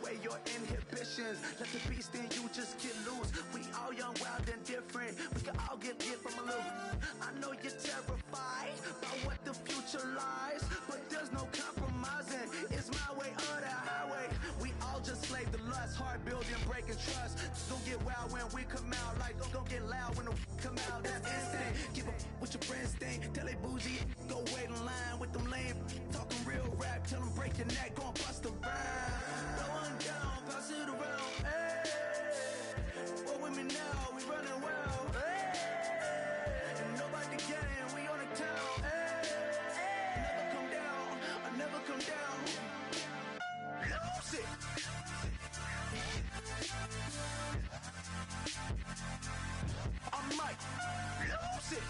away your inhibitions. Let the beast in you just get loose. We all young, wild, and different. We can all get from a little. I know you're terrified by what the future lies, but there's no compromising. It's my way or the highway. We all just slave the lust, hard building, breaking trust. Don't get wild when we come out, like don't get loud when the come out. That's instant. Give up what your friends think. Tell they bougie, go wait in line with them lame. Talking real rap, tell them break your neck, go and bust a rhyme. Throw one down, pass it around. Hey, what with me now? We running wild. Hey, and nobody getting, we on the town. Hey, never come down, I never come down. Lose it. I might lose it. Lose it.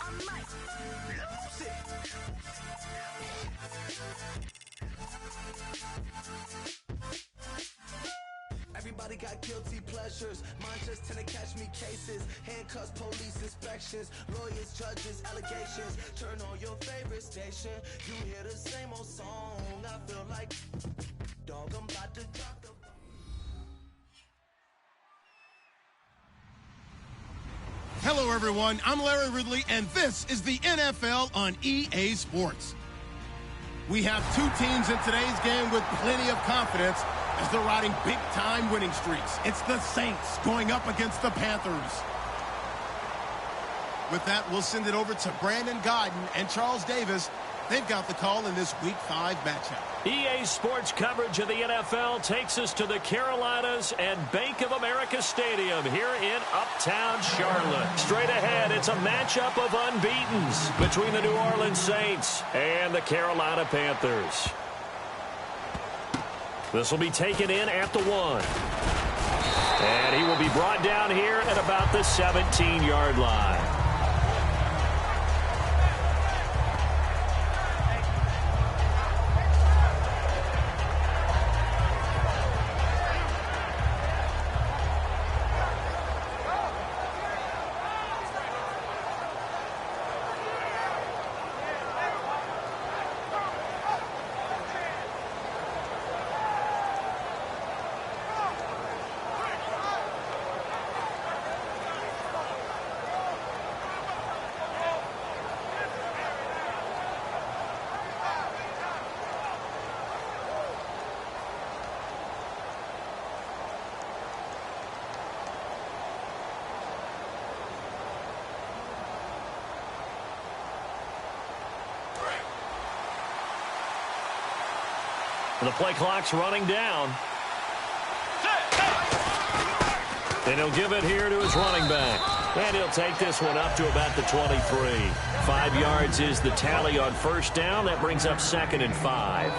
I might lose it. Everybody got guilty pleasures. Mine just tend to catch me cases. Handcuffs, police inspections, lawyers, judges, allegations. Turn on your favorite station. You hear the same old song. I feel like dog, I'm about to drop the. Hello, everyone. I'm Larry Ridley, and this is the NFL on EA Sports. We have two teams in today's game with plenty of confidence as they're riding big-time winning streaks. It's the Saints going up against the Panthers. With that, we'll send it over to Brandon Godden and Charles Davis. They've got the call in this Week 5 matchup. EA Sports coverage of the NFL takes us to the Carolinas and Bank of America Stadium here in Uptown Charlotte. Straight ahead, it's a matchup of unbeatens between the New Orleans Saints and the Carolina Panthers. This will be taken in at the 1. And he will be brought down here at about the 17-yard line. The play clock's running down. And he'll give it here to his running back. And he'll take this one up to about the 23. 5 yards is the tally on first down. That brings up 2nd and 5.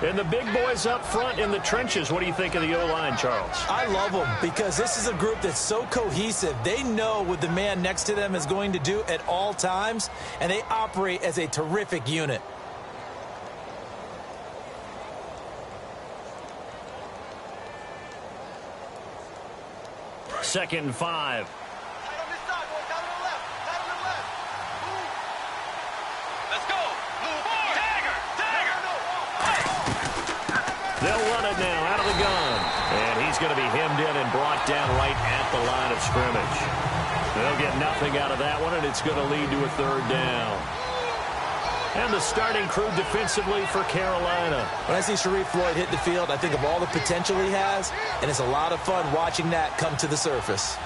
And the big boys up front in the trenches. What do you think of the O-line, Charles? I love them because this is a group that's so cohesive. They know what the man next to them is going to do at all times, and they operate as a terrific unit. Second and 5. Let's go. They'll run it now out of the gun. And he's going to be hemmed in and brought down right at the line of scrimmage. They'll get nothing out of that one, and it's going to lead to a 3rd down. And the starting crew defensively for Carolina. When I see Sharif Floyd hit the field, I think of all the potential he has, and it's a lot of fun watching that come to the surface.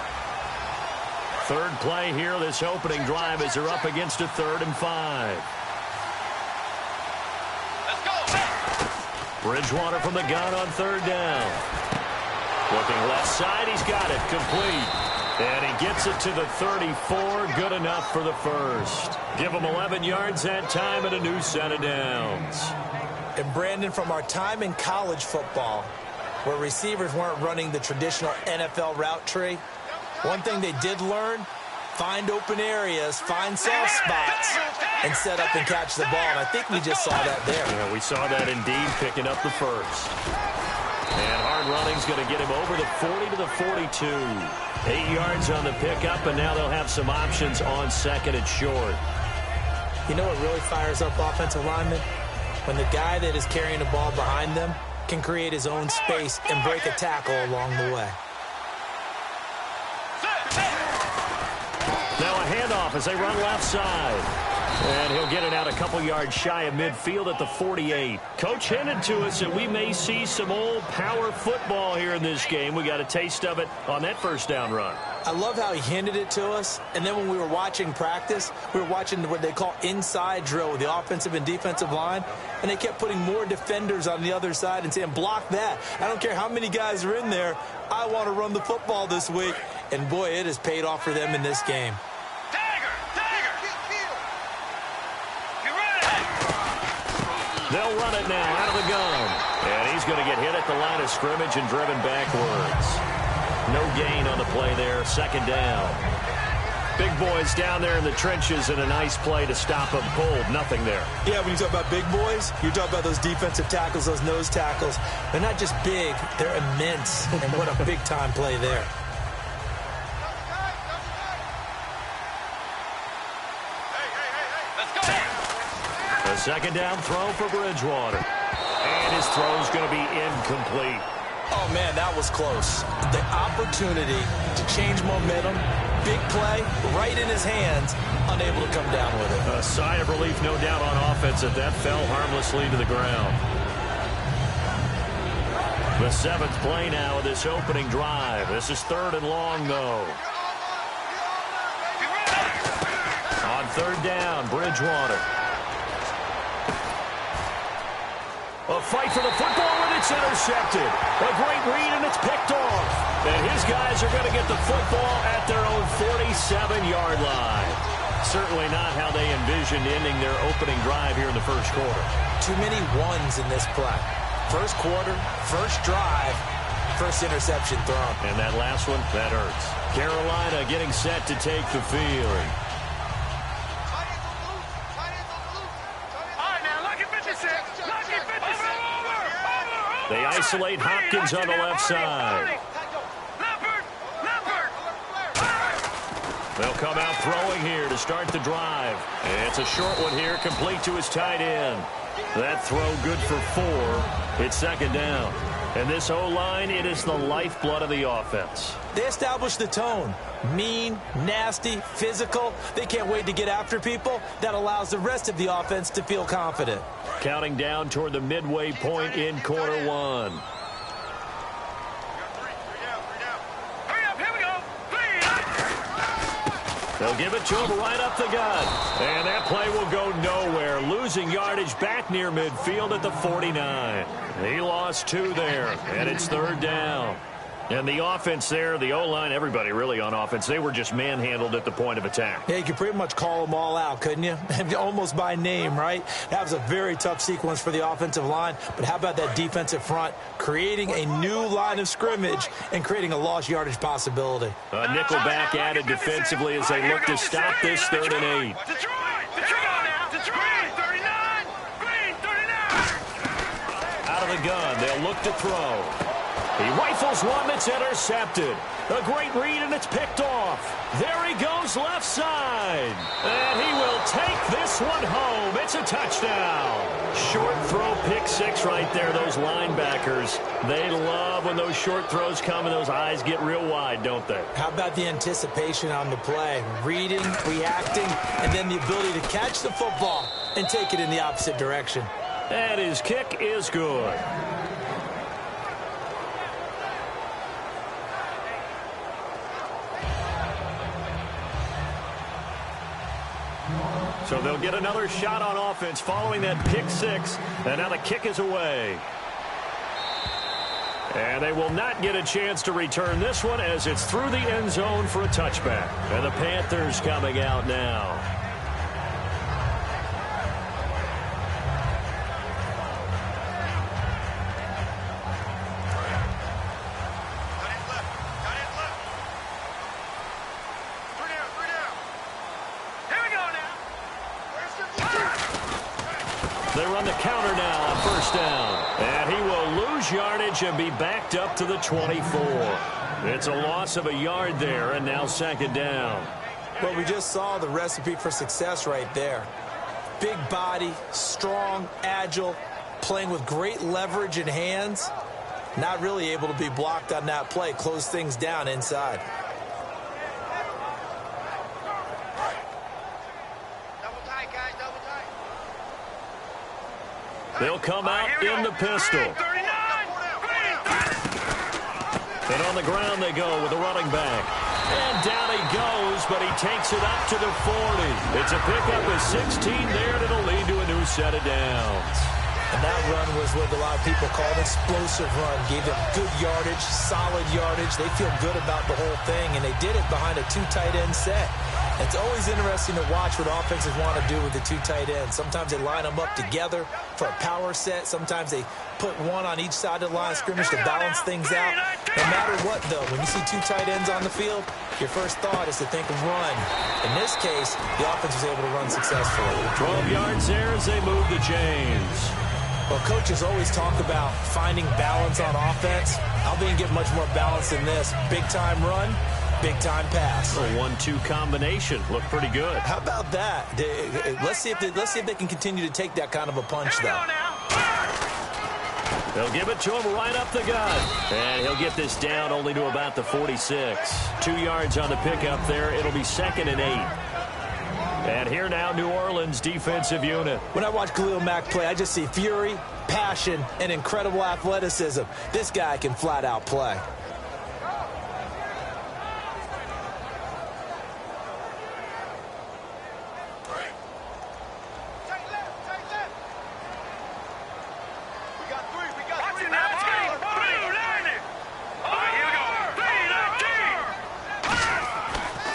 3rd play here, this opening drive, as they're up against a 3rd and 5. Let's go. Bridgewater from the gun on 3rd down. Looking left side, he's got it, complete. And he gets it to the 34, good enough for the first. Give him 11 yards that time and a new set of downs. And Brandon, from our time in college football, where receivers weren't running the traditional NFL route tree, one thing they did learn, find open areas, find soft spots, and set up and catch the ball. And I think we just saw that there. Yeah, we saw that indeed, picking up the first. And hard running's going to get him over the 40 to the 42. 8 yards on the pickup, and now they'll have some options on second and short. You know what really fires up offensive linemen? When the guy that is carrying the ball behind them can create his own space and break a tackle along the way. Now a handoff as they run left side. And he'll get it out a couple yards shy of midfield at the 48. Coach hinted to us that we may see some old power football here in this game. We got a taste of it on that first down run. I love how he handed it to us, and then when we were watching practice, we were watching what they call inside drill with the offensive and defensive line, and they kept putting more defenders on the other side and saying, block that. I don't care how many guys are in there. I want to run the football this week. And, boy, it has paid off for them in this game. They'll run it now out of the gun. And he's going to get hit at the line of scrimmage and driven backwards. No gain on the play there. Second down. Big boys down there in the trenches and a nice play to stop them cold. Nothing there. Yeah, when you talk about big boys, you talk about those defensive tackles, those nose tackles. They're not just big, they're immense. And what a big-time play there. A second down throw for Bridgewater. And his throw's going to be incomplete. Oh, man, that was close. The opportunity to change momentum, big play, right in his hands, unable to come down with it. A sigh of relief, no doubt, on offense that fell harmlessly to the ground. The 7th play now of this opening drive. This is 3rd and long, though. On 3rd down, Bridgewater. A fight for the football, and it's intercepted. A great read, and it's picked off. And his guys are going to get the football at their own 47-yard line. Certainly not how they envisioned ending their opening drive here in the first quarter. Too many ones in this play. First quarter, first drive, first interception thrown. And that last one, that hurts. Carolina getting set to take the field. They isolate Hopkins on the left side. They'll come out throwing here to start the drive. It's a short one here, complete to his tight end. That throw good for 4. It's second down. And this O-line, it is the lifeblood of the offense. They established the tone. Mean, nasty, physical. They can't wait to get after people. That allows the rest of the offense to feel confident. Counting down toward the midway point in quarter 1. They'll give it to him right up the gut. And that play will go nowhere. Losing yardage back near midfield at the 49. He lost 2 there, and it's 3rd down. And the offense there, the O-line, everybody really on offense, they were just manhandled at the point of attack. Yeah, you could pretty much call them all out, couldn't you? Almost by name, right? That was a very tough sequence for the offensive line. But how about that defensive front creating a new line of scrimmage and creating a lost yardage possibility? A nickel back added defensively as they look to stop this 3rd and 8. Out of the gun, they'll look to throw. He rifles one that's intercepted. A great read, and it's picked off. There he goes left side. And he will take this one home. It's a touchdown. Short throw, pick 6 right there. Those linebackers, they love when those short throws come and those eyes get real wide, don't they? How about the anticipation on the play? Reading, reacting, and then the ability to catch the football and take it in the opposite direction. And his kick is good. So they'll get another shot on offense following that pick 6. And now the kick is away. And they will not get a chance to return this one as it's through the end zone for a touchback. And the Panthers coming out now. They run the counter now on first down. And he will lose lose yardage and be backed up to the 24. It's a loss of a yard there, and now second down. Well, we just saw the recipe for success right there. Big body, strong, agile, playing with great leverage in hands. Not really able to be blocked on that play. Close things down inside. They'll come out in the pistol. And on the ground they go with the running back. And down he goes, but he takes it up to the 40. It's a pickup of 16 there, and it'll lead to a new set of downs. And that run was what a lot of people call an explosive run. Gave them good yardage, solid yardage. They feel good about the whole thing, and they did it behind a 2 tight end set. It's always interesting to watch what offenses want to do with the 2 tight ends. Sometimes they line them up together for a power set. Sometimes they put one on each side of the line of scrimmage to balance things out. No matter what, though, when you see 2 tight ends on the field, your first thought is to think of run. In this case, the offense was able to run successfully. 12 yards there as they move the chains. Well, coaches always talk about finding balance on offense. I don't think you get much more balance than this. Big-time run, big-time pass. A 1-2 combination. Looked pretty good. How about that? Let's see if they can continue to take that kind of a punch, though. They'll give it to him right up the gut. And he'll get this down only to about the 46. 2 yards on the pickup there. It'll be 2nd and 8. And here now, New Orleans defensive unit. When I watch Khalil Mack play, I just see fury, passion, and incredible athleticism. This guy can flat out play.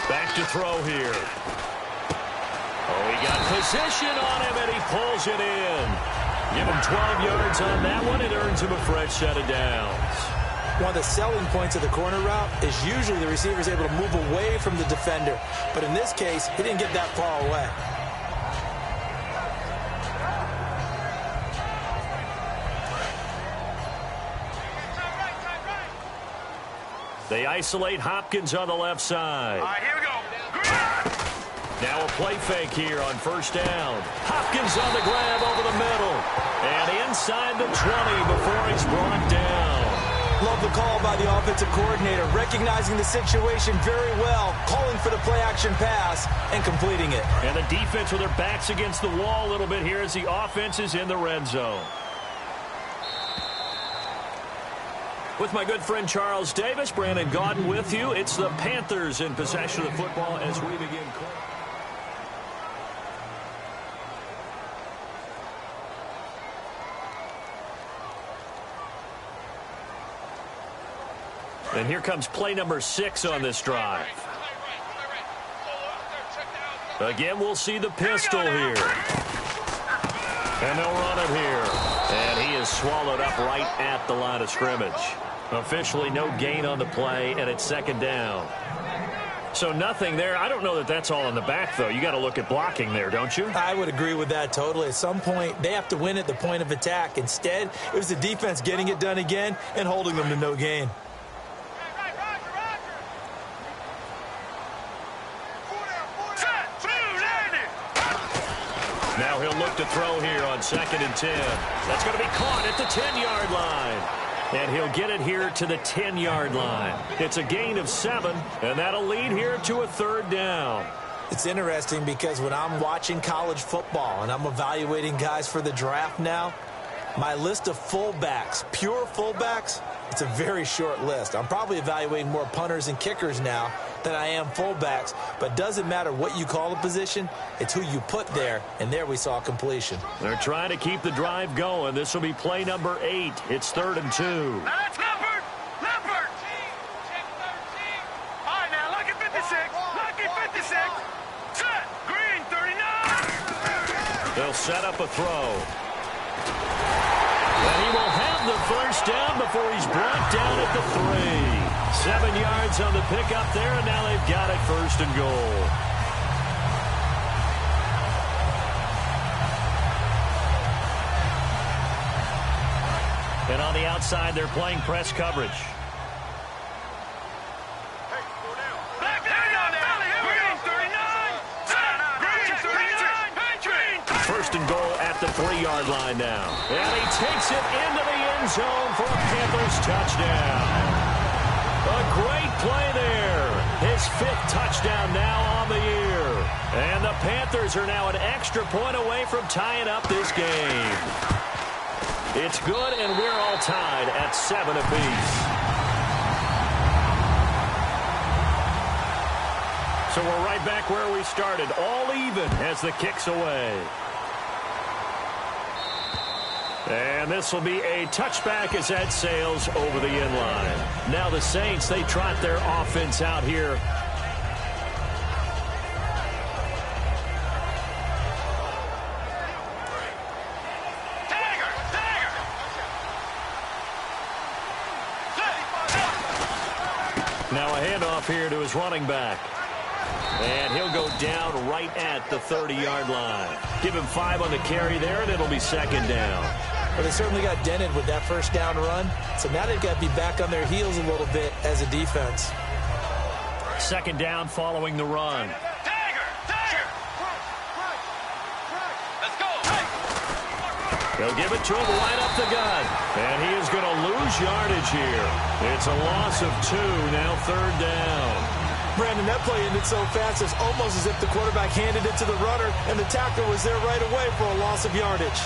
Back to throw here. Oh, he got position on him, and he pulls it in. Give him 12 yards on that one. It earns him a fresh set of downs. One of the selling points of the corner route is usually the receiver is able to move away from the defender. But in this case, he didn't get that far away. They isolate Hopkins on the left side. All right, here we go. Now a play fake here on first down. Hopkins on the grab over the middle. And inside the 20 before he's brought down. Love the call by the offensive coordinator, recognizing the situation very well, calling for the play-action pass, and completing it. And the defense with their backs against the wall a little bit here as the offense is in the red zone. With my good friend Charles Davis, Brandon Gaudin with you. It's the Panthers in possession of the football as we begin. And here comes play number 6 on this drive. Again, we'll see the pistol here. And they'll run it here. And he is swallowed up right at the line of scrimmage. Officially no gain on the play, and it's 2nd down. So nothing there. I don't know that that's all in the back, though. You got to look at blocking there, don't you? I would agree with that totally. At some point, they have to win at the point of attack. Instead, it was the defense getting it done again and holding them to no gain. Now he'll look to throw here on 2nd and 10. That's going to be caught at the 10-yard line. And he'll get it here to the 10-yard line. It's a gain of 7, and that'll lead here to a 3rd down. It's interesting because when I'm watching college football and I'm evaluating guys for the draft now, my list of fullbacks, pure fullbacks, it's a very short list. I'm probably evaluating more punters and kickers now than I am fullbacks, but doesn't matter what you call the position, it's who you put there, and there we saw completion. They're trying to keep the drive going. This will be play number 8. It's 3rd and 2. That's Leopard! Leopard! All right, now, look at 56. Look at 56. Set! Green, 39. They'll set up a throw. And he will have the first down before he's brought down at the 3. 7 yards on the pickup there, and now they've got it 1st and goal. And on the outside, they're playing press coverage. First and goal at the 3-yard line now. And he takes it into the end zone for a Panthers touchdown. A great play there. His 5th touchdown now on the year. And the Panthers are now an extra point away from tying up this game. It's good, and we're all tied at 7 apiece. So we're right back where we started, all even as the kick's away. And this will be a touchback as that sails over the end line. Now the Saints, they trot their offense out here. Now a handoff here to his running back. And he'll go down right at the 30-yard line. Give him 5 on the carry there, and it'll be 2nd down. Well, they certainly got dented with that first down run. So now they've got to be back on their heels a little bit as a defense. 2nd down following the run. They'll give it to him right up the gut. And he is going to lose yardage here. It's a loss of 2, now 3rd down. Brandon, that play ended so fast, it's almost as if the quarterback handed it to the runner, and the tackler was there right away for a loss of yardage.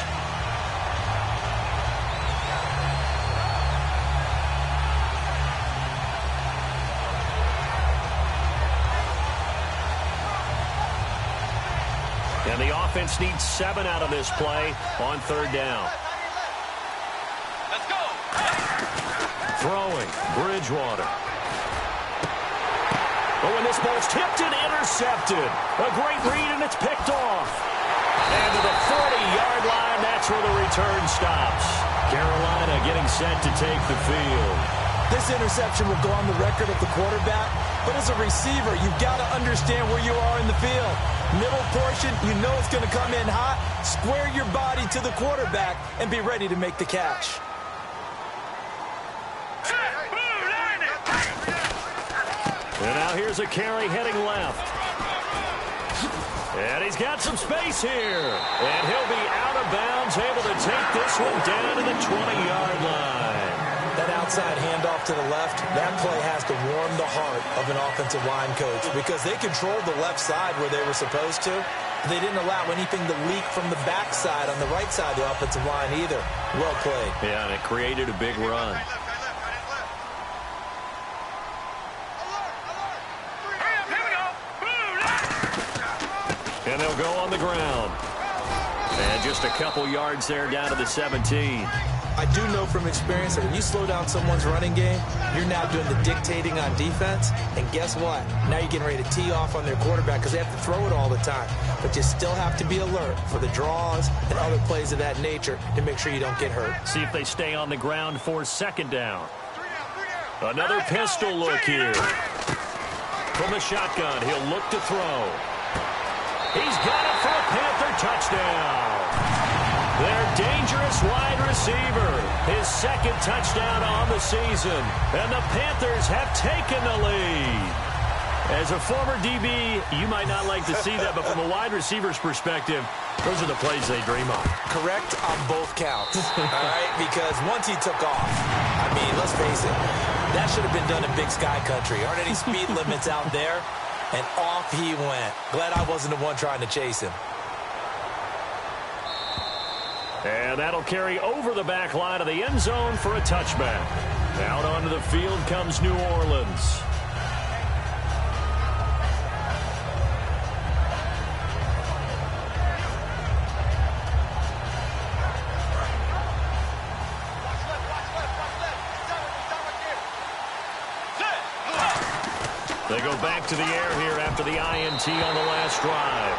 And the offense needs 7 out of this play on 3rd down. Let's go. Throwing, Bridgewater. But when this ball's tipped and intercepted, a great read, and it's picked off. And to the 40-yard line, that's where the return stops. Carolina getting set to take the field. This interception will go on the record of the quarterback, but as a receiver, you've got to understand where you are in the field. Middle portion, you know it's going to come in hot. Square your body to the quarterback and be ready to make the catch. And now here's a carry heading left. And he's got some space here. And he'll be out of bounds, able to take this one down to the 20-yard line. That outside handoff to the left, that play has to warm the heart of an offensive line coach because they controlled the left side where they were supposed to. They didn't allow anything to leak from the backside on the right side of the offensive line either. Well played. Yeah, and it created a big run. And they'll go on the ground. And just a couple yards there down to the 17. I do know from experience that when you slow down someone's running game, you're now doing the dictating on defense. And guess what? Now you're getting ready to tee off on their quarterback because they have to throw it all the time. But you still have to be alert for the draws and other plays of that nature to make sure you don't get hurt. See if they stay on the ground for 2nd down. Another pistol look here. From the shotgun, he'll look to throw. He's got it for a Panther touchdown. Their dangerous wide receiver. His 2nd touchdown on the season. And the Panthers have taken the lead. As a former DB, you might not like to see that, but from a wide receiver's perspective, those are the plays they dream of. Correct on both counts. All right, because once he took off, I mean, let's face it, that should have been done in Big Sky Country. Aren't any speed limits out there? And off he went. Glad I wasn't the one trying to chase him. And that'll carry over the back line of the end zone for a touchback. Out onto the field comes New Orleans. They go back to the air here after the INT on the last drive.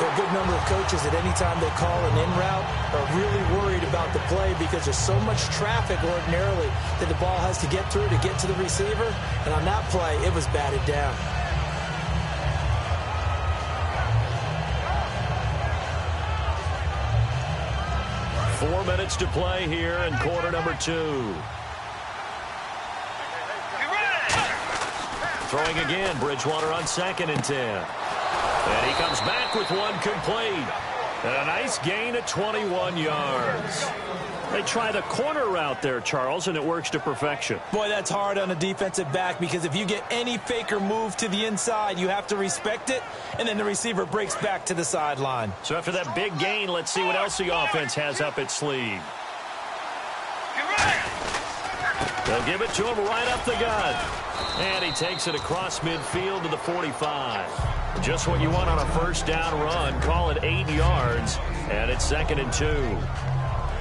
There are a good number of coaches that any time they call an in route are really worried about the play because there's so much traffic ordinarily that the ball has to get through to get to the receiver. And on that play, it was batted down. 4 minutes to play here in quarter number 2. Throwing again, Bridgewater on 2nd and 10. And he comes back with one complete. And a nice gain of 21 yards. They try the corner route there, Charles, and it works to perfection. Boy, that's hard on a defensive back because if you get any fake or move to the inside, you have to respect it, and then the receiver breaks back to the sideline. So after that big gain, let's see what else the offense has up its sleeve. They'll give it to him right up the gut. And he takes it across midfield to the 45. Just what you want on a first down run. Call it 8 yards, and it's 2nd and 2.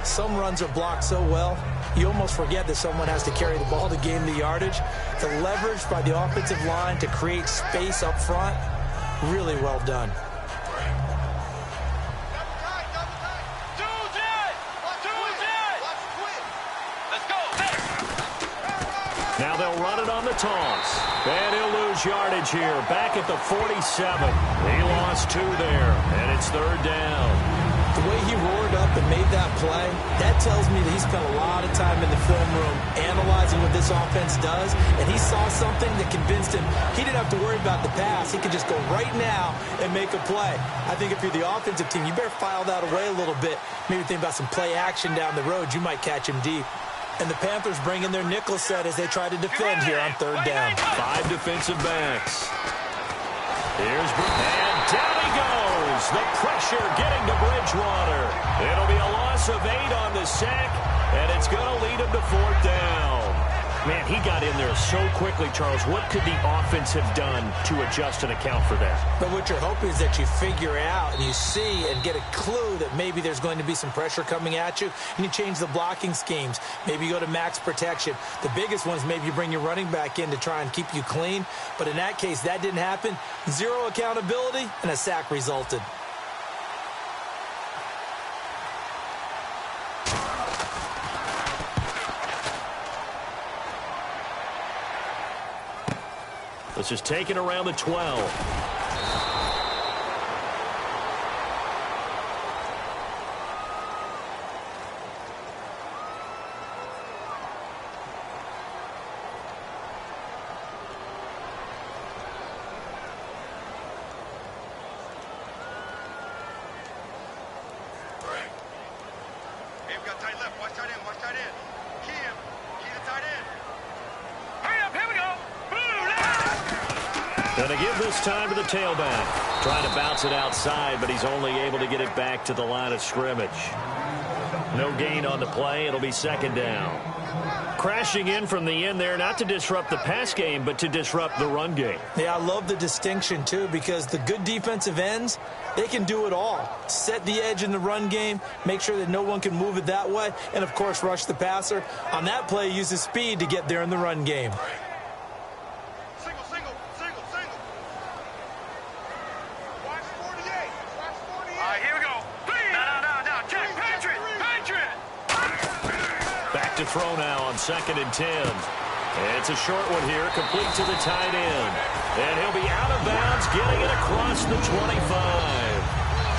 Some runs are blocked so well, you almost forget that someone has to carry the ball to gain the yardage. The leverage by the offensive line to create space up front, really well done. Now they'll run it on the toss. And he'll lose yardage here. Back at the 47. He lost 2 there. And it's 3rd down. The way he roared up and made that play, that tells me that he spent a lot of time in the film room analyzing what this offense does. And he saw something that convinced him he didn't have to worry about the pass. He could just go right now and make a play. I think if you're the offensive team, you better file that away a little bit. Maybe think about some play action down the road. You might catch him deep. And the Panthers bring in their nickel set as they try to defend here on 3rd down. 5 defensive backs. Here's and down he goes. The pressure getting to Bridgewater. It'll be a loss of 8 on the sack, and it's going to lead him to 4th down. Man, he got in there so quickly, Charles. What could the offense have done to adjust and account for that? But what you're hoping is that you figure out and you see and get a clue that maybe there's going to be some pressure coming at you, and you change the blocking schemes. Maybe you go to max protection. The biggest one is maybe you bring your running back in to try and keep you clean. But in that case, that didn't happen. 0 accountability, and a sack resulted. This is taken around the 12. Going to give this time to the tailback. Trying to bounce it outside, but he's only able to get it back to the line of scrimmage. No gain on the play. It'll be 2nd down. Crashing in from the end there, not to disrupt the pass game, but to disrupt the run game. Yeah, I love the distinction, too, because the good defensive ends, they can do it all. Set the edge in the run game, make sure that no one can move it that way, and, of course, rush the passer. On that play, use his speed to get there in the run game. To throw now on 2nd and 10. It's a short one here, complete to the tight end. And he'll be out of bounds, getting it across the 25.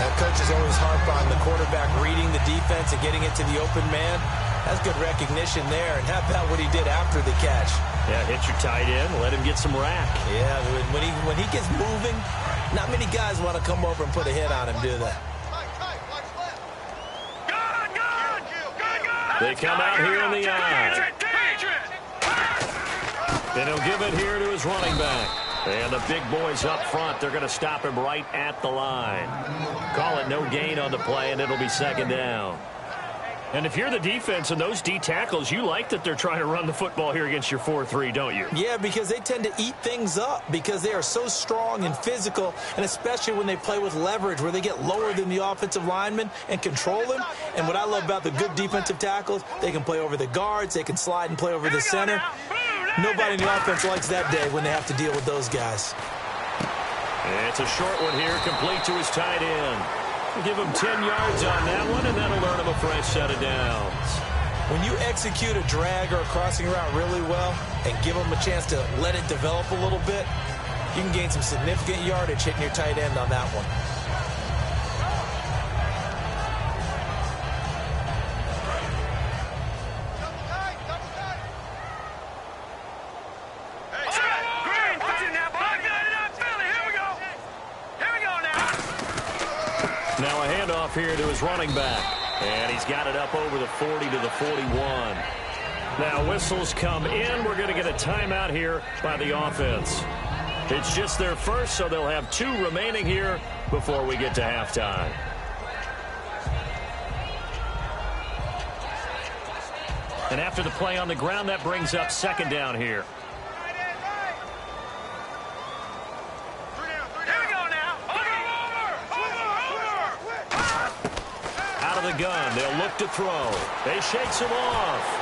That coach is always harp on the quarterback reading the defense and getting it to the open man. That's good recognition there. And how about what he did after the catch? Yeah, hit your tight end, let him get some rack. Yeah, when he gets moving, not many guys want to come over and put a hit on him, do they? They come out here in the eye. And he'll give it here to his running back. And the big boys up front, they're going to stop him right at the line. Call it no gain on the play, and it'll be 2nd down. And if you're the defense and those D tackles, you like that they're trying to run the football here against your 4-3, don't you? Yeah, because they tend to eat things up because they are so strong and physical, and especially when they play with leverage where they get lower than the offensive lineman and control them. And what I love about the good defensive tackles, they can play over the guards, they can slide and play over the center. Nobody in the offense likes that day when they have to deal with those guys. It's a short one here, complete to his tight end. We'll give him 10 yards on that one, and that'll earn him a fresh set of downs. When you execute a drag or a crossing route really well and give them a chance to let it develop a little bit, you can gain some significant yardage hitting your tight end on that one. Now a handoff here to his running back. And he's got it up over the 40 to the 41. Now whistles come in. We're going to get a timeout here by the offense. It's just their first, so they'll have 2 remaining here before we get to halftime. And after the play on the ground, that brings up second down here. Out of the gun, they'll look to throw. They shakes him off.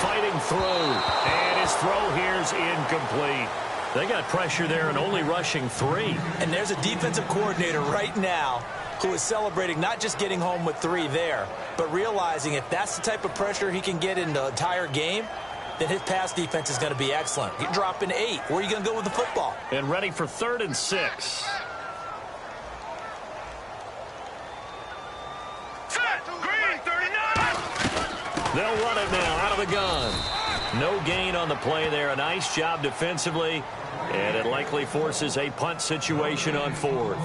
Fighting through. And his throw here's incomplete. They got pressure there and only rushing 3. And there's a defensive coordinator right now who is celebrating not just getting home with 3 there, but realizing if that's the type of pressure he can get in the entire game, then his pass defense is going to be excellent. You're dropping 8. Where are you going to go with the football? And ready for 3rd and 6. Set! Green 39! They'll run it now out of the gun. No gain on the play there. A nice job defensively. And it likely forces a punt situation on 4th.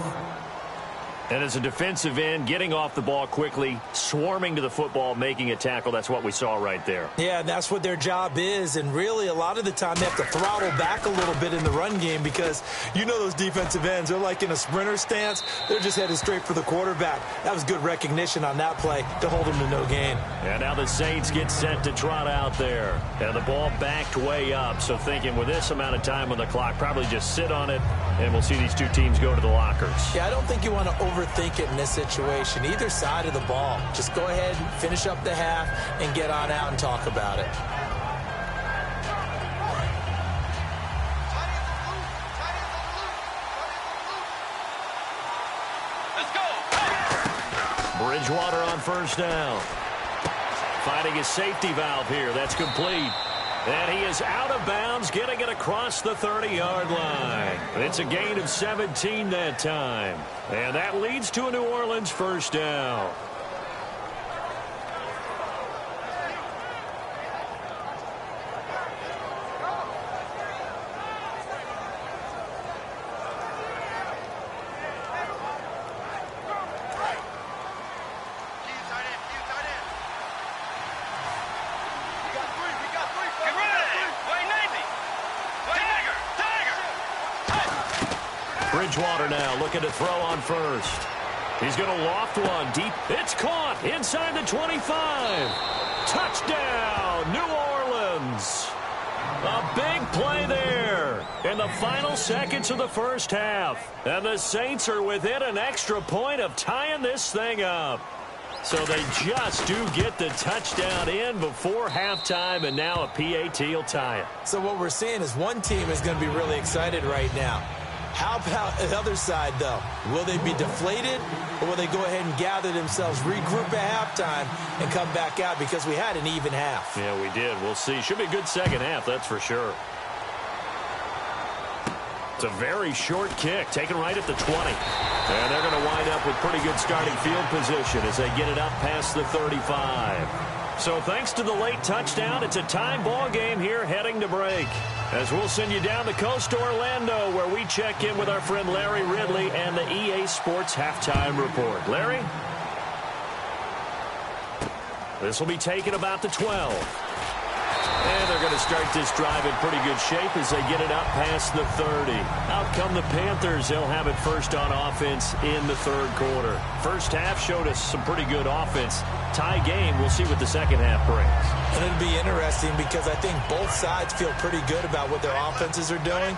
And as a defensive end, getting off the ball quickly, swarming to the football, making a tackle, that's what we saw right there. Yeah, that's what their job is. And really, a lot of the time, they have to throttle back a little bit in the run game because you know those defensive ends, they're like in a sprinter stance. They're just headed straight for the quarterback. That was good recognition on that play to hold them to no gain. And now the Saints get set to trot out there. And the ball backed way up. So thinking with this amount of time on the clock, probably just sit on it, and we'll see these 2 teams go to the lockers. Yeah, I don't think you want to overthink it in this situation. Either side of the ball. Just go ahead, finish up the half, and get on out and talk about it. Let's go! Bridgewater on first down. Finding his safety valve here. That's complete. And he is out of bounds, getting it across the 30-yard line. It's a gain of 17 that time. And that leads to a New Orleans first down. Bridgewater now looking to throw on first. He's going to loft one deep. It's caught inside the 25. Touchdown, New Orleans. A big play there in the final seconds of the first half. And the Saints are within an extra point of tying this thing up. So they just do get the touchdown in before halftime, and now a PAT will tie it. So what we're seeing is one team is going to be really excited right now. How about the other side, though? Will they be deflated, or will they go ahead and gather themselves, regroup at halftime, and come back out? Because we had an even half. Yeah, we did. We'll see. Should be a good second half, that's for sure. It's a very short kick, taken right at the 20. And they're going to wind up with pretty good starting field position as they get it up past the 35. So thanks to the late touchdown, it's a tie ball game here heading to break. As we'll send you down the coast to Orlando, where we check in with our friend Larry Ridley and the EA Sports Halftime Report. Larry? This will be taken about the 12. And they're going to start this drive in pretty good shape as they get it up past the 30. Out come the Panthers. They'll have it first on offense in the 3rd quarter. First half showed us some pretty good offense. Tie game. We'll see what the second half brings. And it'll be interesting because I think both sides feel pretty good about what their offenses are doing.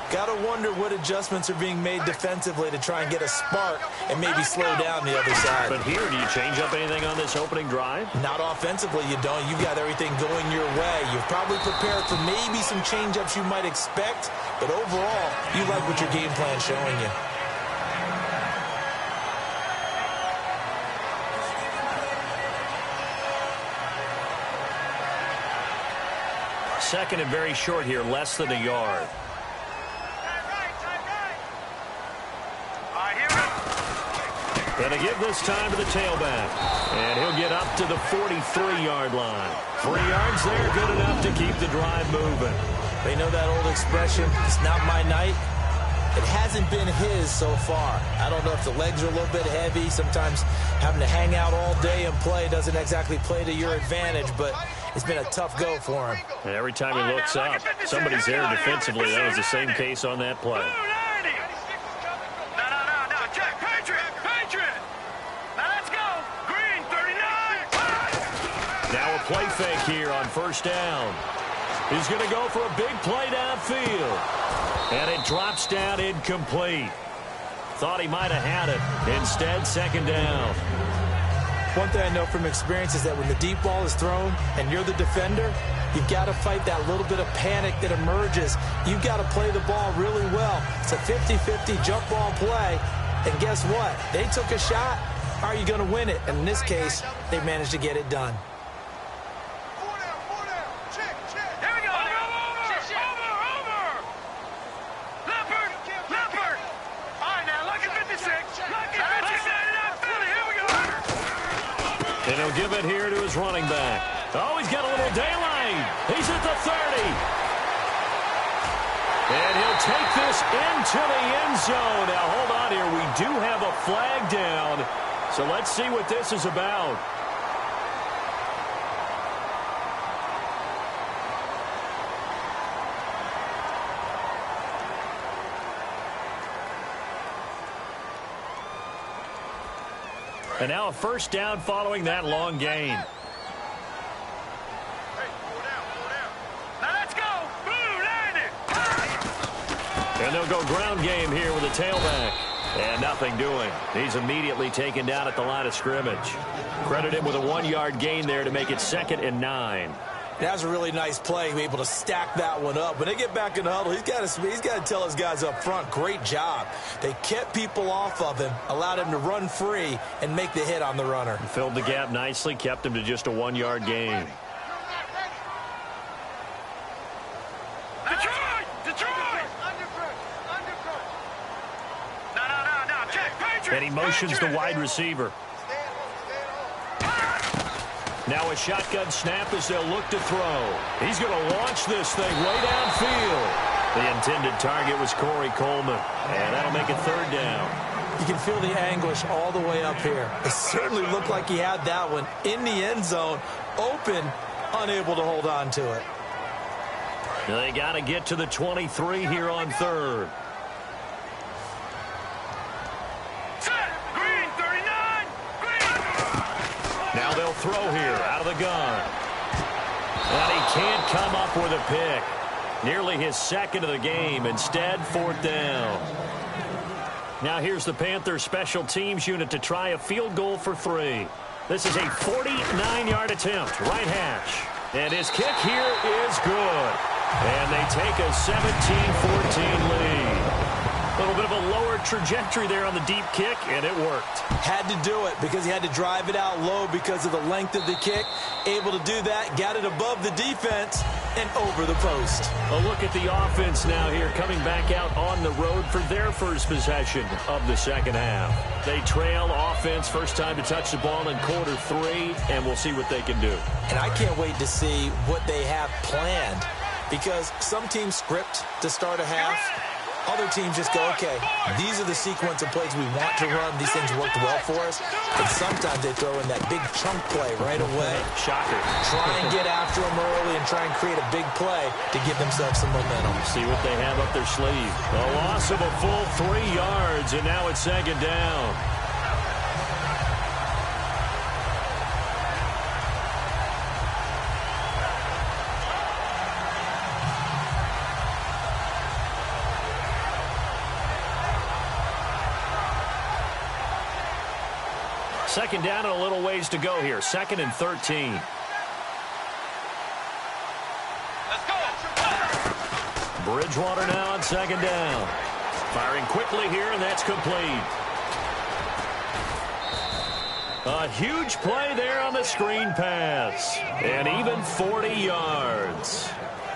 Got to wonder what adjustments are being made defensively to try and get a spark and maybe slow down the other side. But here, do you change up anything on this opening drive? Not offensively, you don't. You've got everything going your way. You've probably prepared for maybe some change-ups you might expect, but overall, you like what your game plan's showing you. Second and very short here, less than a yard. And they give this time to the tailback. And he'll get up to the 43-yard line. 3 yards there, good enough to keep the drive moving. They know that old expression, it's not my night, It hasn't been his so far. I don't know if the legs are a little bit heavy. Sometimes having to hang out all day and play doesn't exactly play to your advantage, but it's been a tough go for him. And every time he looks up, somebody's there defensively. That was the same case on that play. Now a play fake here on first down. He's going to go for a big play downfield. And it drops down incomplete. Thought he might have had it. Instead, second down. One thing I know from experience is that when the deep ball is thrown and you're the defender, you've got to fight that little bit of panic that emerges. You've got to play the ball really well. It's a 50-50 jump ball play. And guess what? They took a shot. How are you going to win it? And in this case, they managed to get it done. And he'll give it here to his running back. Oh, he's got a little daylight. He's at the 30. And he'll take this into the end zone. Now, hold on here. We do have a flag down. So let's see what this is about. And now a first down following that long gain. And they'll go ground game here with a tailback. And nothing doing. He's immediately taken down at the line of scrimmage. Credit him with a 1-yard gain there to make it 2nd and 9. That was a really nice play, able to stack that one up. When they get back in the huddle, he's got to tell his guys up front, great job. They kept people off of him, allowed him to run free and make the hit on the runner. Filled the gap nicely, kept him to just a 1-yard gain. And he motions the wide receiver. Now a shotgun snap as they'll look to throw. He's going to launch this thing way downfield. The intended target was Corey Coleman. And that'll make it 3rd down. You can feel the anguish all the way up here. It certainly looked like he had that one in the end zone, open, unable to hold on to it. They got to get to the 23 here on 3rd. Now they'll throw here out of the gun. And he can't come up with a pick. Nearly his 2nd of the game. Instead, 4th down. Now here's the Panthers special teams unit to try a field goal for 3. This is a 49-yard attempt. Right hash. And his kick here is good. And they take a 17-14 lead. A little bit of a lower trajectory there on the deep kick, and it worked. Had to do it because he had to drive it out low because of the length of the kick. Able to do that, got it above the defense and over the post. A look at the offense now here, coming back out on the road for their first possession of the second half. They trail offense, first time to touch the ball in quarter 3, and we'll see what they can do. And I can't wait to see what they have planned because some teams script to start a half. Other teams just go, okay, these are the sequence of plays we want to run. These things worked well for us. And sometimes they throw in that big chunk play right away. Shocker. Try and get after them early and try and create a big play to give themselves some momentum. See what they have up their sleeve. A loss of a full 3 yards, and now it's 2nd down. Second down and a little ways to go here. 2nd and 13. Let's go. Bridgewater now on 2nd down. Firing quickly here, and that's complete. A huge play there on the screen pass. And even 40 yards.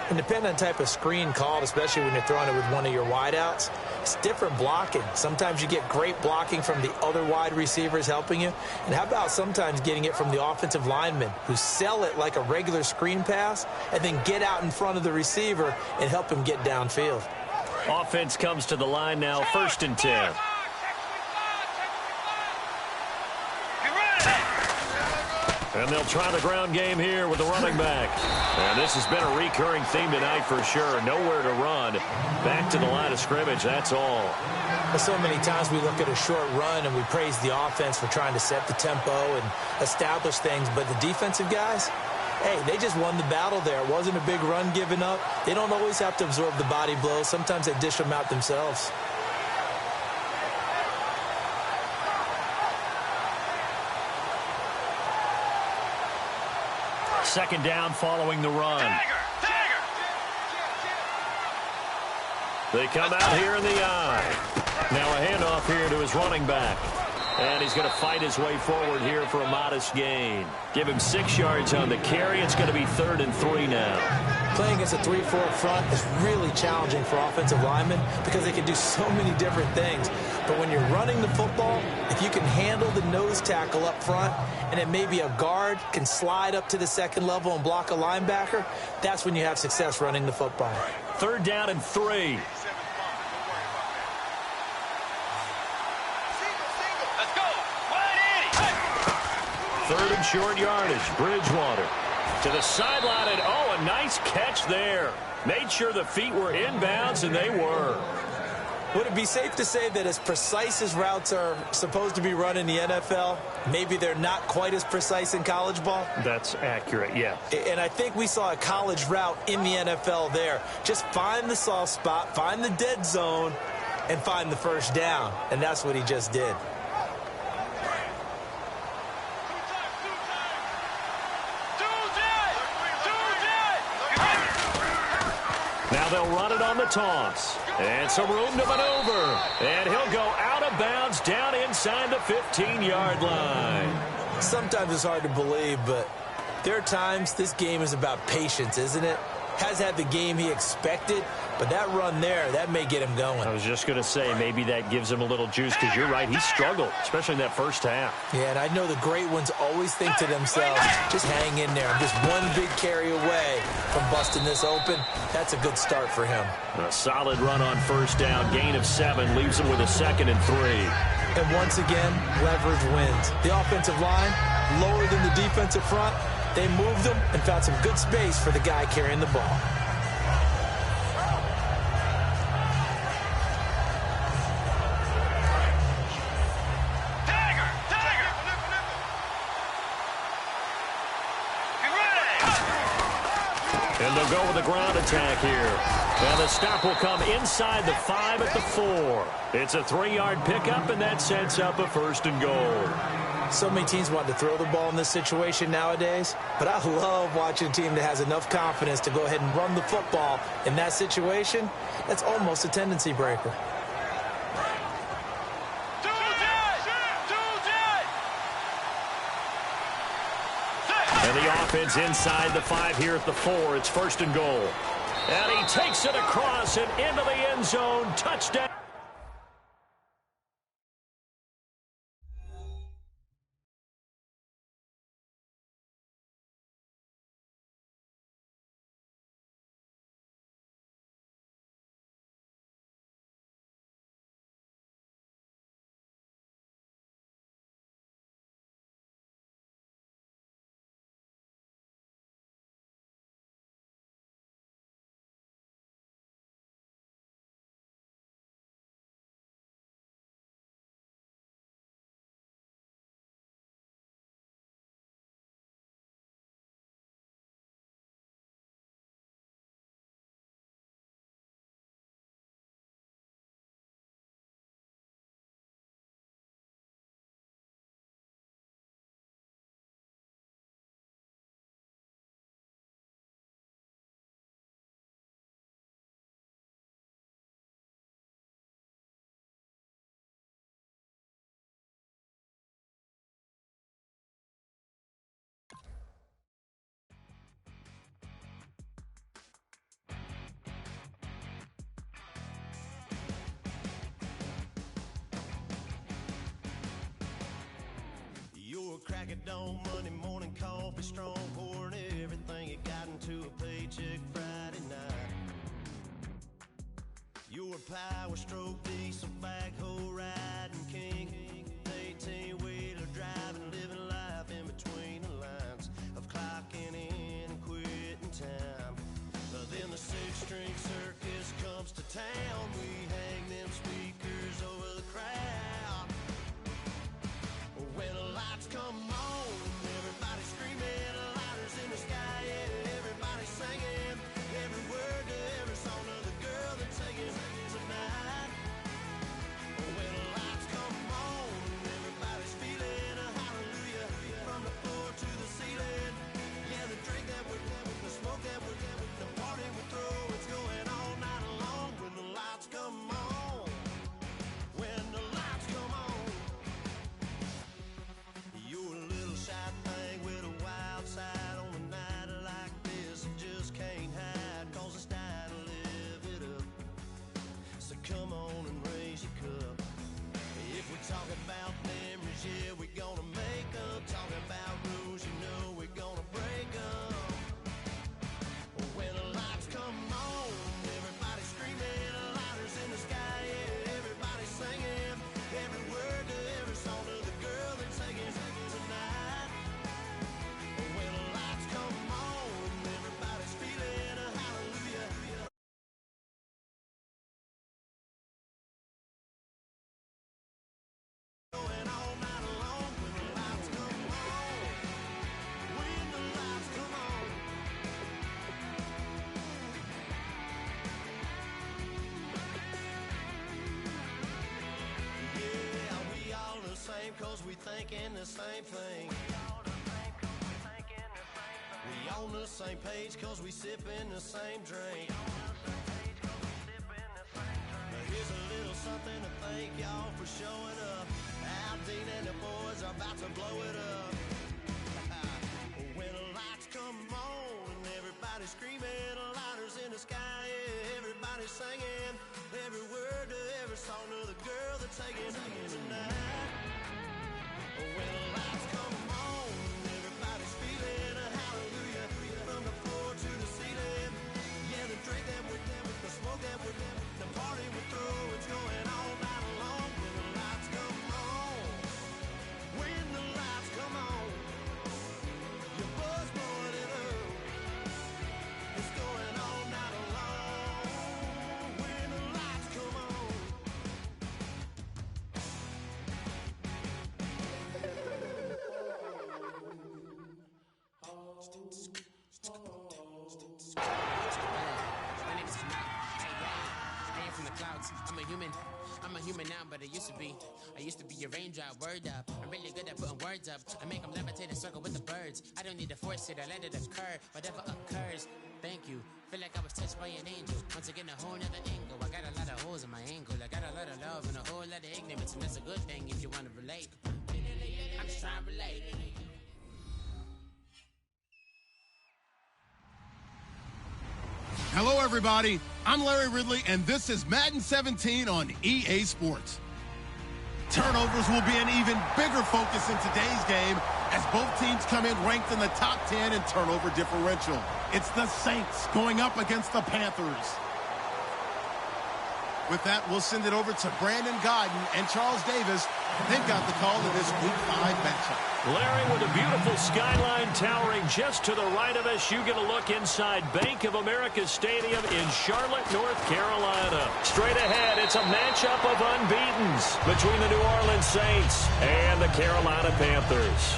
And depending on the type of screen called, especially when you're throwing it with one of your wideouts, it's different blocking. Sometimes you get great blocking from the other wide receivers helping you. And how about sometimes getting it from the offensive linemen who sell it like a regular screen pass and then get out in front of the receiver and help him get downfield. Offense comes to the line now, 1st and 10. And they'll try the ground game here with the running back. And this has been a recurring theme tonight for sure. Nowhere to run. Back to the line of scrimmage, that's all. Well, so many times we look at a short run and we praise the offense for trying to set the tempo and establish things. But the defensive guys, hey, they just won the battle there. It wasn't a big run given up. They don't always have to absorb the body blows. Sometimes they dish them out themselves. Second down following the run. They come out here in the eye. Now a handoff here to his running back. And he's going to fight his way forward here for a modest gain. Give him 6 yards on the carry. It's going to be 3rd and 3 now. Playing against a 3-4 front is really challenging for offensive linemen because they can do so many different things. But when you're running the football, if you can handle the nose tackle up front and it may be a guard can slide up to the 2nd level and block a linebacker, that's when you have success running the football. 3rd down and 3. Third and short yardage. Bridgewater to the sideline, and oh, a nice catch there. Made sure the feet were inbounds, and they were. Would it be safe to say that as precise as routes are supposed to be run in the NFL, maybe they're not quite as precise in college ball? That's accurate, yeah. And I think we saw a college route in the NFL there. Just find the soft spot, find the dead zone, and find the first down. And that's what he just did. Now they'll run it on the toss. And some room to maneuver. And he'll go out of bounds down inside the 15-yard line. Sometimes it's hard to believe, but there are times this game is about patience, isn't it? Has had the game he expected, but that run there, that may get him going. I was just going to say, maybe that gives him a little juice, because you're right, he struggled, especially in that first half. Yeah, and I know the great ones always think to themselves, just hang in there. I'm just one big carry away from busting this open. That's a good start for him. A solid run on first down, gain of 7, leaves him with a 2nd and 3. And once again, leverage wins. The offensive line, lower than the defensive front. They moved him and found some good space for the guy carrying the ball. And they'll go with a ground attack here. And the stop will come inside the 5 at the 4. It's a 3-yard pickup, and that sets up a 1st and goal. So many teams want to throw the ball in this situation nowadays, but I love watching a team that has enough confidence to go ahead and run the football in that situation. That's almost a tendency breaker. And the offense inside the 5 here at the 4. It's 1st and goal. And he takes it across and into the end zone. Touchdown. Crack of dawn, Monday morning coffee, strong pouring everything you got into a paycheck Friday night. You're power stroke diesel backhoe riding king. 18-wheeler driving, living life in between the lines of clocking in and quitting time. Then the six-string circus comes to town. We hang them speakers over the crowd. When the lights come on, everybody screaming, lighters in the sky, yeah, everybody singing every word to every song of the girl that's singing tonight. When the lights come on, everybody's feeling a hallelujah from the floor to the ceiling. Yeah, the drink that we're the smoke that we're the party we throw, it's going all night long. When the lights come on, when the lights come on. You're a little shy thing with a wild side on a night like this. You just can't hide, cause it's time to live it up. So come on and raise your cup. If we're talking about memories, yeah, we're gonna make them. Talking about rules, you know we're gonna break them. When the lights come on, everybody's screaming, lighters in the sky, yeah, everybody's singing every word to every song of the girl that's singing tonight. When the lights come on, everybody's feeling a hallelujah. Going all night long. When the lights come on, when the lights come on. Yeah, we all the same cause we thinking the same thing. We on the same page cause we sipping the same drink. Now here's a little something to thank y'all for showing up. Al Dean and the boys are about to blow it up. When the lights come on and everybody's screaming, lighters in the sky, yeah, everybody's singing every word to every song of the girl that's singing tonight. When the lights come on, everybody's feeling a hallelujah from the floor to the ceiling. Yeah, the drink that we're the smoke that we're the party we throw, it's going all night long. When the lights come on, when the lights come on, your buzz blowing it up, it's going all night long. When the lights come on. My name is Kamal. I am from the clouds. I'm a human now, but I used to be. I used to be a raindrop, word up. I'm really good at putting words up. I make them levitate and circle with the birds. I don't need to force it, I let it occur. Whatever occurs, thank you. Feel like I was touched by an angel. Once again, a whole nother angle. I got a lot of holes in my angle. I got a lot of love and a whole lot of ignorance, and that's a good thing if you want to relate. I'm just trying to relate. Hello, everybody. I'm Larry Ridley, and this is Madden 17 on EA Sports. Turnovers will be an even bigger focus in today's game as both teams come in ranked in the top 10 in turnover differential. It's the Saints going up against the Panthers. With that, we'll send it over to Brandon Godden and Charles Davis. They've got the call in this Week 5 matchup. Larry, with a beautiful skyline towering just to the right of us, you get a look inside Bank of America Stadium in Charlotte, North Carolina. Straight ahead, it's a matchup of unbeatens between the New Orleans Saints and the Carolina Panthers.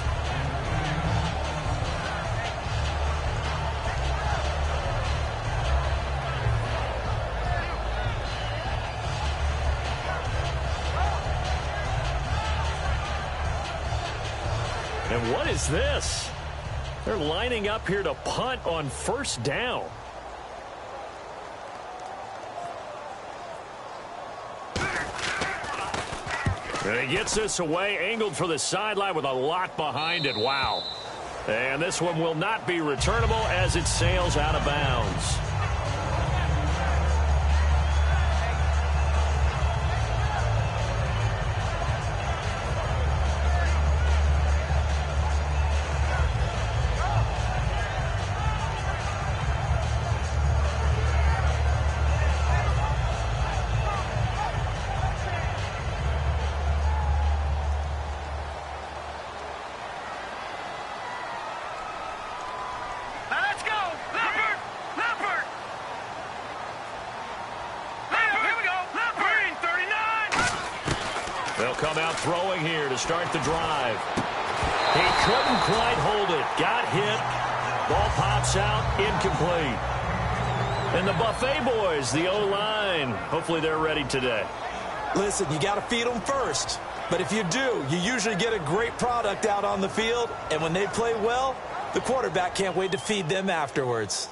And what is this? They're lining up here to punt on first down. And he gets this away, angled for the sideline with a lot behind it. Wow. And this one will not be returnable as it sails out of bounds. They'll come out throwing here to start the drive. He couldn't quite hold it. Got hit. Ball pops out. Incomplete. And the Buffet boys, the O-line, hopefully they're ready today. Listen, you got to feed them first. But if you do, you usually get a great product out on the field. And when they play well, the quarterback can't wait to feed them afterwards.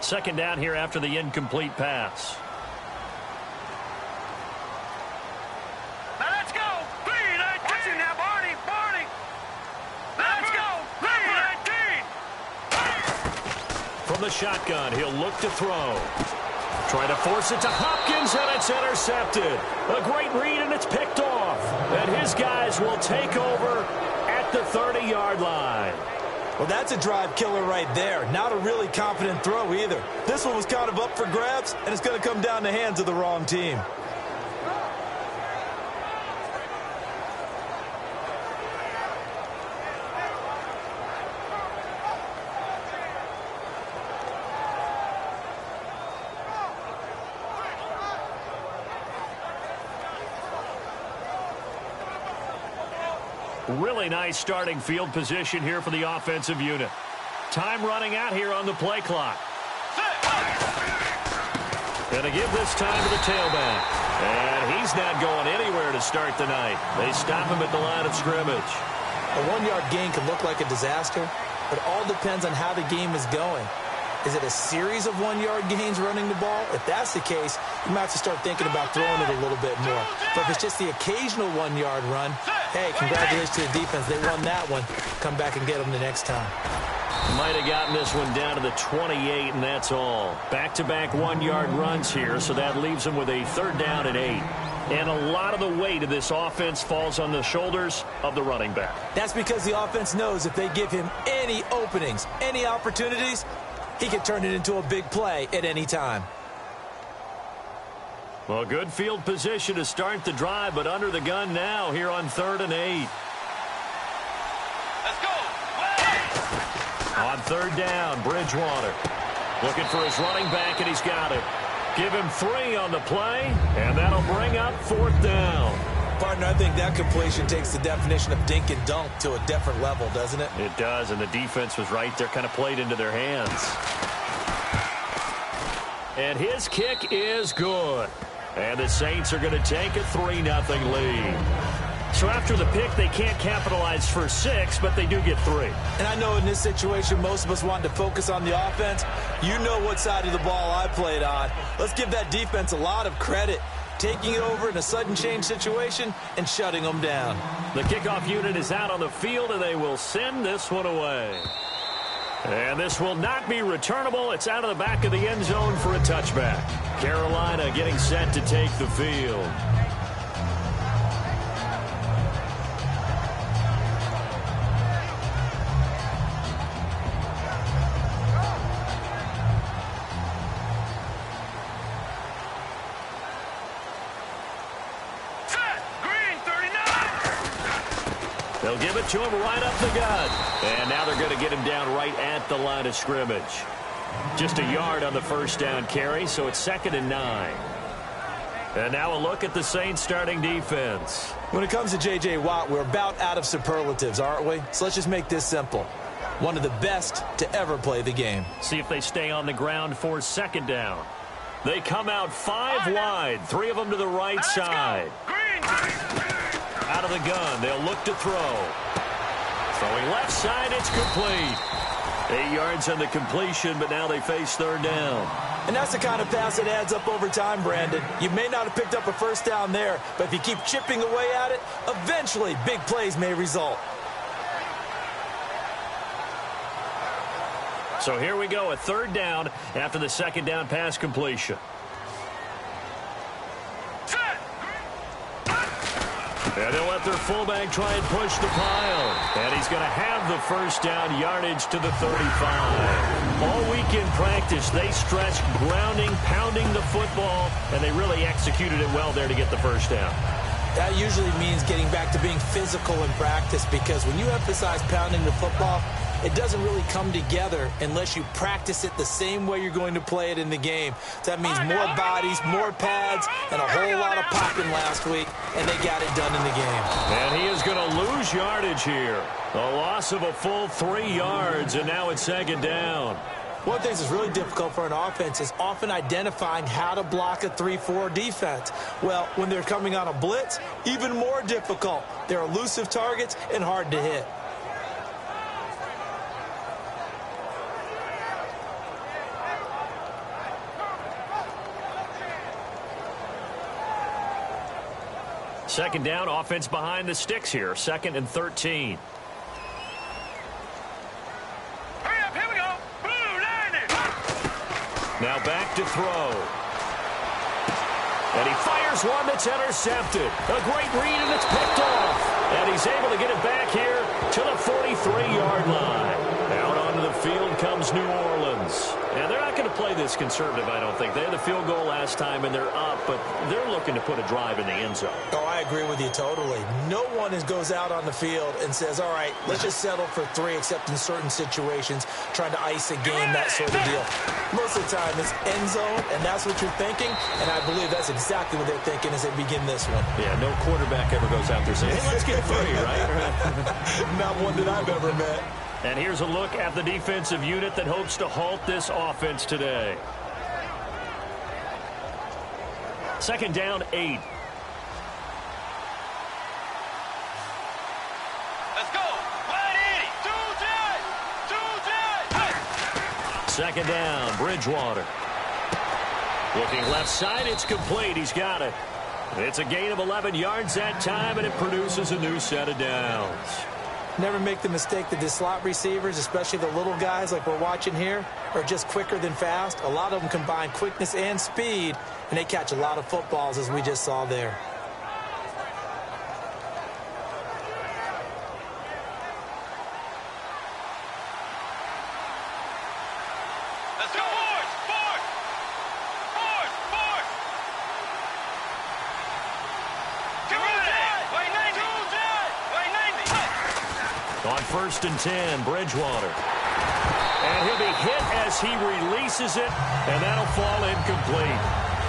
Second down here after the incomplete pass. Now let's go. 3-19. Watch him now, Barney. Let's go. 3-19. From the shotgun, he'll look to throw. Trying to force it to Hopkins, and it's intercepted. A great read, and it's picked off. And his guys will take over at the 30-yard line. Well, that's a drive killer right there. Not a really confident throw either. This one was kind of up for grabs, and it's going to come down the hands of the wrong team. Really nice starting field position here for the offensive unit. Time running out here on the play clock. Gonna give this time to the tailback. And he's not going anywhere to start the night. They stop him at the line of scrimmage. A 1-yard gain can look like a disaster, but all depends on how the game is going. Is it a series of 1-yard gains running the ball? If that's the case, you might have to start thinking about throwing it a little bit more. But if it's just the occasional 1-yard run, hey, congratulations to the defense. They won that one. Come back and get them the next time. Might have gotten this one down to the 28, and that's all. Back-to-back 1-yard runs here, so that leaves them with a 3rd down and 8. And a lot of the weight of this offense falls on the shoulders of the running back. That's because the offense knows if they give him any openings, any opportunities, he can turn it into a big play at any time. Well, good field position to start the drive, but under the gun now here on 3rd and 8. Let's go. On 3rd down, Bridgewater looking for his running back, and he's got it. Give him 3 on the play, and that'll bring up 4th down. Partner, I think that completion takes the definition of dink and dunk to a different level, doesn't it? It does, and the defense was right there, kind of played into their hands. And his kick is good. And the Saints are going to take a 3-0 lead. So after the pick, they can't capitalize for 6, but they do get 3. And I know in this situation, most of us want to focus on the offense. You know what side of the ball I played on. Let's give that defense a lot of credit. Taking it over in a sudden change situation and shutting them down. The kickoff unit is out on the field, and they will send this one away. And this will not be returnable. It's out of the back of the end zone for a touchback. Carolina getting set to take the field. They'll give it to him right up the gut. And now they're going to get him down right at the line of scrimmage. Just a yard on the 1st down carry, so it's 2nd and 9. And now a look at the Saints starting defense. When it comes to J.J. Watt, we're about out of superlatives, aren't we? So let's just make this simple. One of the best to ever play the game. See if they stay on the ground for 2nd down. They come out 5 wide, 3 of them to the right side. Out of the gun, they'll look to throw. Throwing left side, it's complete. 8 yards on the completion, but now they face 3rd down. And that's the kind of pass that adds up over time, Brandon. You may not have picked up a 1st down there, but if you keep chipping away at it, eventually big plays may result. So here we go, a 3rd down after the 2nd down pass completion. And they'll let their fullback try and push the pile. And he's going to have the 1st down yardage to the 35. All week in practice, they stretched, grounding, pounding the football, and they really executed it well there to get the 1st down. That usually means getting back to being physical in practice, because when you emphasize pounding the football, it doesn't really come together unless you practice it the same way you're going to play it in the game. That means more bodies, more pads, and a whole lot of popping last week, and they got it done in the game. And he is going to lose yardage here. A loss of a full 3 yards, and now it's second down. One thing that's really difficult for an offense is often identifying how to block a 3-4 defense. Well, when they're coming on a blitz, even more difficult. They're elusive targets and hard to hit. Second down, offense behind the sticks here. 2nd and 13. Now back to throw. And he fires one that's intercepted. A great read, and it's picked off. And he's able to get it back here to the 43-yard line. Out onto the field comes New Orleans. And they're not going to play this conservative, I don't think. They had the field goal last time, and they're up, but they're looking to put a drive in the end zone. Oh, I agree with you totally. No one goes out on the field and says, all right, let's just settle for 3, except in certain situations, trying to ice a game, that sort of deal. Most of the time, it's end zone, and that's what you're thinking, and I believe that's exactly what they're thinking as they begin this one. Yeah, no quarterback ever goes out there saying, hey, let's get 3, right? Not one that I've ever met. And here's a look at the defensive unit that hopes to halt this offense today. 2nd down, 8. Let's go. Wide 80. 2 2nd down, Bridgewater. Looking left side, it's complete. He's got it. It's a gain of 11 yards that time, and it produces a new set of downs. Never make the mistake that the slot receivers, especially the little guys like we're watching here, are just quicker than fast. A lot of them combine quickness and speed, and they catch a lot of footballs, as we just saw there. Let's go. Fourth. Get rid of that. Wait, 90. On 1st and 10, Bridgewater. And he'll be hit as he releases it, and that'll fall incomplete.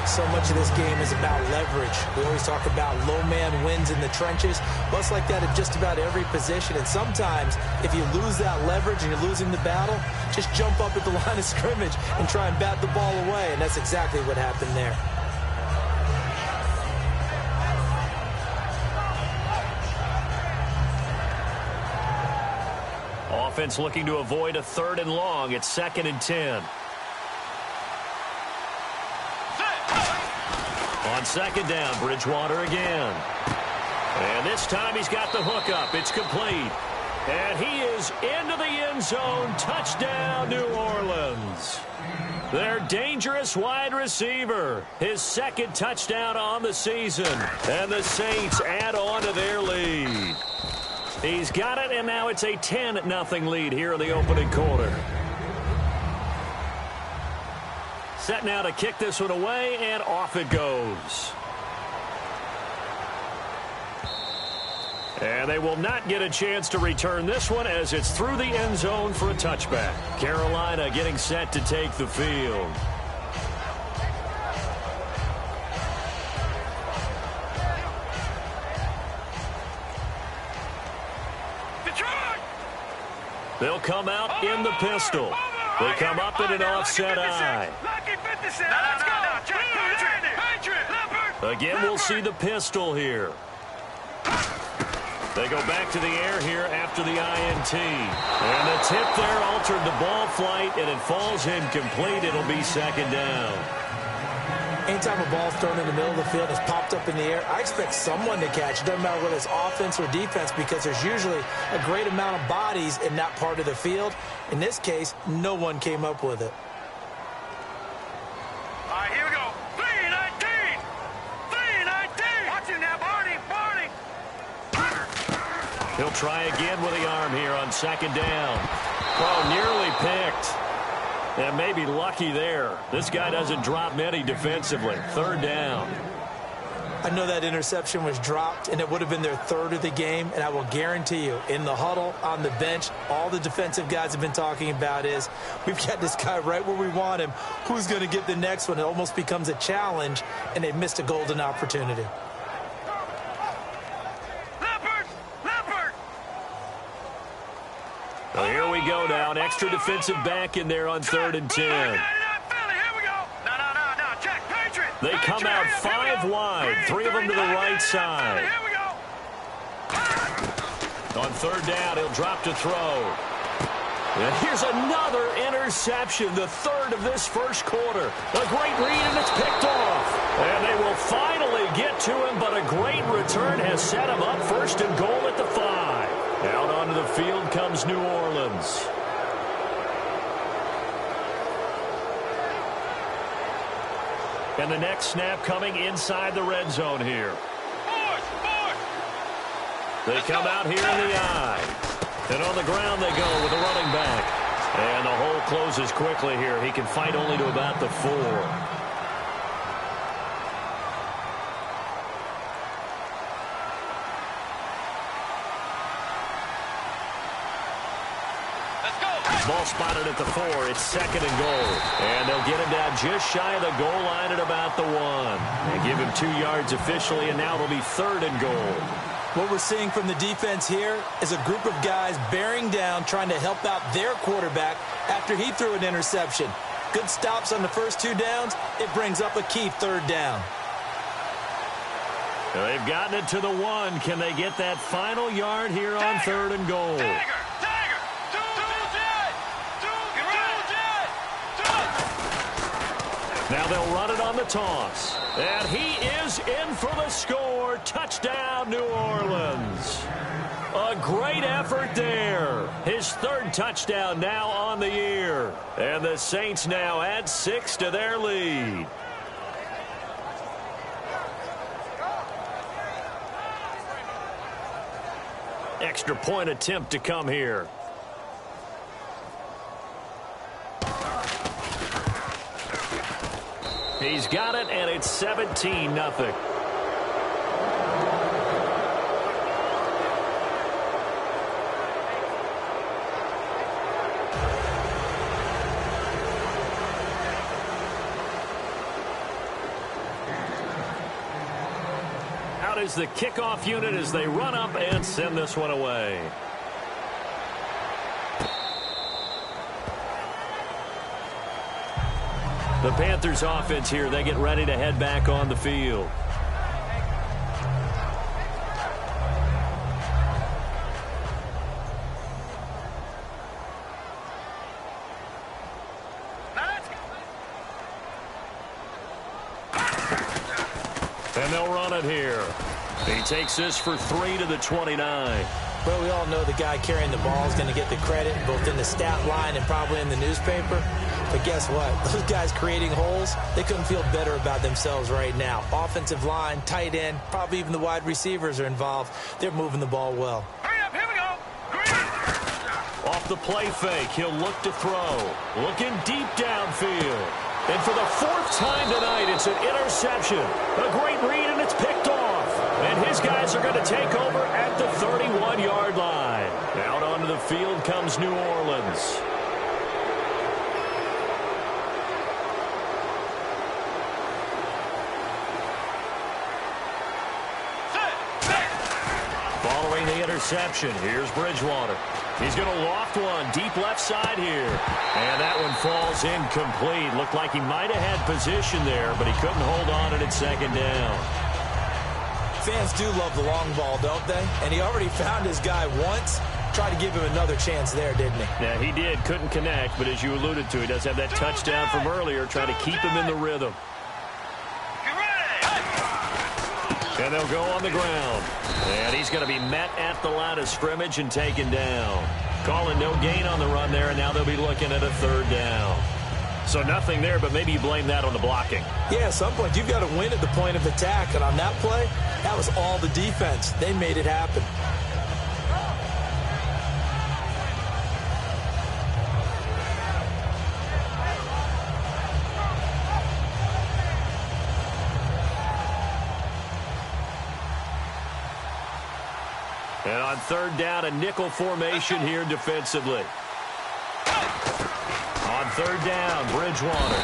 So much of this game is about leverage. We always talk about low man wins in the trenches. Well, it's like that at just about every position. And sometimes, if you lose that leverage and you're losing the battle, just jump up at the line of scrimmage and try and bat the ball away. And that's exactly what happened there. Offense looking to avoid a 3rd and long. It's 2nd and 10. On 2nd down, Bridgewater again. And this time he's got the hook up. It's complete. And he is into the end zone. Touchdown, New Orleans. Their dangerous wide receiver. His 2nd touchdown on the season. And the Saints add on to their lead. He's got it, and now it's a 10-0 lead here in the opening quarter. Set now to kick this one away, and off it goes. And they will not get a chance to return this one as it's through the end zone for a touchback. Carolina getting set to take the field. They'll come out in the pistol. They come up in an offset eye. Again, we'll see the pistol here. They go back to the air here after the INT. And the tip there altered the ball flight, and it falls incomplete. It'll be 2nd down. Anytime a ball's thrown in the middle of the field, it's popped up in the air, I expect someone to catch. It doesn't matter whether it's offense or defense, because there's usually a great amount of bodies in that part of the field. In this case, no one came up with it. All right, here we go. 3-19. 3-19. Watch it now, Barney. He'll try again with the arm here on 2nd down. Oh, nearly picked. And maybe lucky there. This guy doesn't drop many defensively. 3rd down. I know that interception was dropped, and it would have been their third of the game, and I will guarantee you, in the huddle, on the bench, all the defensive guys have been talking about is, we've got this guy right where we want him. Who's going to get the next one? It almost becomes a challenge, and they missed a golden opportunity. Well, here we go now. An extra defensive back in there on 3rd and 10. They come out 5 wide, 3 of them to the right side. On 3rd down, he'll drop to throw. And here's another interception, the 3rd of this first quarter. A great read, and it's picked off. And they will finally get to him, but a great return has set him up 1st and goal at the 5. Out onto the field comes New Orleans. And the next snap coming inside the red zone here. They come out here in the I. And on the ground they go with the running back. And the hole closes quickly here. He can fight only to about the 4. Ball spotted at the 4. It's 2nd and goal. And they'll get him down just shy of the goal line at about the 1. They give him 2 yards officially, and now it'll be 3rd and goal. What we're seeing from the defense here is a group of guys bearing down, trying to help out their quarterback after he threw an interception. Good stops on the first 2 downs. It brings up a key 3rd down. They've gotten it to the 1. Can they get that final yard here on 3rd and goal? Now they'll run it on the toss. And he is in for the score. Touchdown, New Orleans. A great effort there. His 3rd touchdown now on the year. And the Saints now add 6 to their lead. Extra point attempt to come here. He's got it, and it's 17-0. Out is the kickoff unit as they run up and send this one away. The Panthers offense here, they get ready to head back on the field. And they'll run it here. He takes this for 3 to the 29. Well, we all know the guy carrying the ball is going to get the credit, both in the stat line and probably in the newspaper. But guess what? Those guys creating holes, they couldn't feel better about themselves right now. Offensive line, tight end, probably even the wide receivers are involved. They're moving the ball well. Hurry up, here we go. Off the play fake, he'll look to throw. Looking deep downfield. And for the 4th time tonight, it's an interception. A great read, and it's picked off. And his guys are going to take over at the 31-yard line. Out onto the field comes New Orleans. Following the interception, here's Bridgewater. He's going to loft one deep left side here. And that one falls incomplete. Looked like he might have had position there, but he couldn't hold on at 2nd down. Fans do love the long ball, don't they? And he already found his guy once. Tried to give him another chance there, didn't he? Yeah, he did. Couldn't connect, but as you alluded to, he does have that touchdown from earlier, trying to keep him in the rhythm. And they'll go on the ground. And he's going to be met at the line of scrimmage and taken down. Calling no gain on the run there, and now they'll be looking at a 3rd down. So nothing there, but maybe you blame that on the blocking. Yeah, at some point, you've got to win at the point of attack. And on that play, that was all the defense. They made it happen. And on third down, a nickel formation here defensively. On third down, Bridgewater.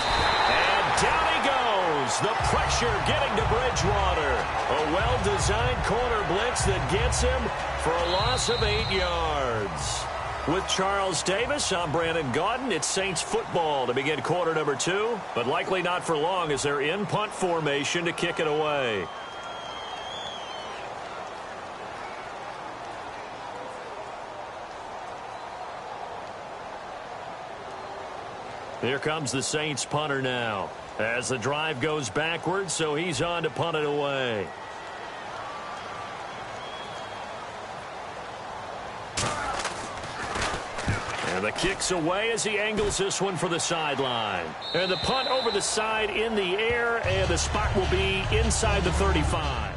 And down he goes. The pressure getting to Bridgewater. A well-designed corner blitz that gets him for a loss of 8 yards. With Charles Davis, I'm Brandon Gaudin. It's Saints football to begin quarter number 2, but likely not for long as they're in punt formation to kick it away. Here comes the Saints punter now as the drive goes backwards, so he's on to punt it away. And the kick's away as he angles this one for the sideline. And the punt over the side in the air, and the spot will be inside the 35.